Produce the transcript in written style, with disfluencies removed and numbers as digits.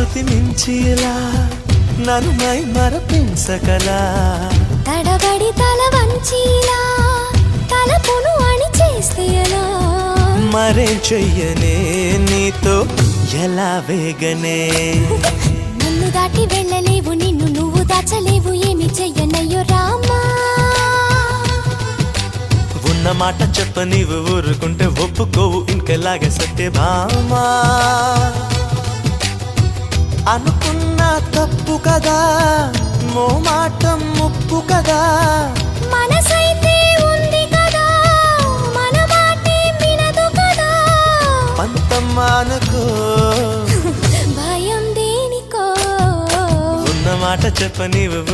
శృతి మించిలా నన్ను మై మరపించగలా తడబడి తల వంచిలా తలపును అని చేస్తే ఎలా మరేం చెయ్యనే నీతో ఎలా వేగనే నన్ను దాటి వెళ్ళలేవు నిన్ను నువ్వు దాచలేవు ఏమి చెయ్యనయ్యో రామా ఉన్న మాట చెప్ప నీవు ఊరుకుంటే ఒప్పుకోవు ఇంకెలాగే సత్యభామా అనుకున్నా తప్పు కదా మోమాటం ముప్పు కదా మనసైతే ఉంది కదా మన మాటే వినదు కదా పంతం మానుకో భయం దేనికో ఉన్న మాట చెప్ప నీవు